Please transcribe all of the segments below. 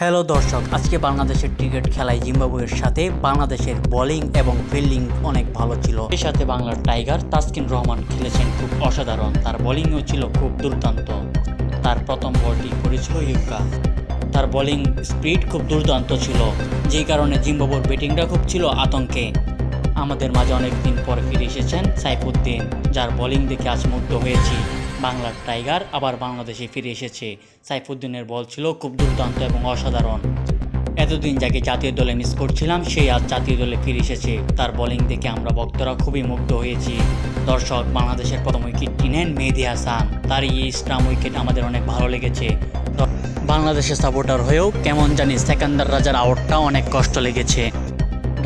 Hello দর্শক, আজকে বাংলাদেশের ক্রিকেট খেলায় জিম্বাবুয়ের সাথে বাংলাদেশের বোলিং এবং ফিল্ডিং অনেক ভালো ছিল। এর সাথে বাংলার টাইগার তাসকিন রহমান খেলেছেন খুব অসাধারণ। তার বোলিংও ছিল খুব দুর্দান্ত। তার প্রথম বলটি করেছিল ইউকা। তার বোলিং স্পিড খুব দুর্দান্ত ছিল, যেই কারণে জিম্বাবুয়ের ব্যাটিংটা খুব ছিল আতঙ্কে। আমাদের মাঝে অনেক দিন পরে ফিরে এসেছেন সাইফুদ্দিন, যার বোলিং দেখে আজ মুগ্ধ হয়েছি। বাংলার টাইগার আবার বাংলাদেশে ফিরে এসেছে। সাইফুদ্দিনের বল ছিল খুব দুর্দান্ত এবং অসাধারণ। এতদিন যাকে জাতীয় দলে মিস করছিলাম, সেই আজ জাতীয় দলে ফিরে এসেছে। তার বোলিং দেখে আমরা ভক্তরা খুবই মুগ্ধ হয়েছি। দর্শক, বাংলাদেশের প্রথম উইকেটটি নেন মেহেদী হাসান। তার এই স্টাম্প উইকেট আমাদের অনেক ভালো লেগেছে। বাংলাদেশের সাপোর্টার হয়েও কেমন জানি সেকান্দার রাজার আউটটা অনেক কষ্ট লেগেছে।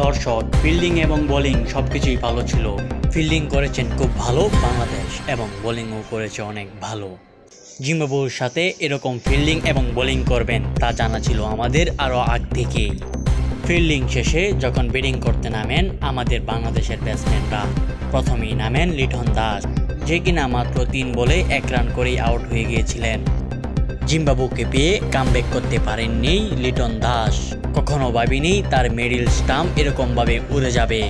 দর্শক, ফিল্ডিং এবং বোলিং সবকিছুই ভালো ছিল। ফিল্ডিং করেছেন খুব ভালো বাংলাদেশ এবং বোলিংও করেছে অনেক ভালো। জিম্বাবুয়ের সাথে এরকম ফিল্ডিং এবং বোলিং করবেন তা জানা ছিল আমাদের আরও আগ থেকেই। ফিল্ডিং শেষে যখন ব্যাটিং করতে নামেন আমাদের বাংলাদেশের ব্যাটসম্যানরা, প্রথমেই নামেন লিটন দাস, যে কিনা মাত্র 3 বলে 1 রান করেই আউট হয়ে গিয়েছিলেন। জিম্বাবুকে পেয়ে কামব্যাক করতে পারেননি লিটন দাস। কখনো ভাবিনি তার মিডল স্টাম্প এরকমভাবে উড়ে যাবে।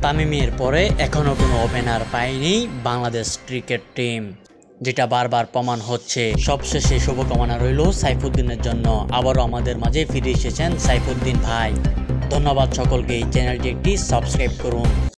তামিমের পরে এখনও কোনো ওপেনার পায়নি বাংলাদেশ ক্রিকেট টিম, যেটা বারবার প্রমাণ হচ্ছে। সবশেষে শুভকামনা রইল সাইফুদ্দিনের জন্য। আবারও আমাদের মাঝে ফিরে এসেছেন সাইফুদ্দিন ভাই। ধন্যবাদ সকলকে। এই চ্যানেলটি একটি সাবস্ক্রাইব করুন।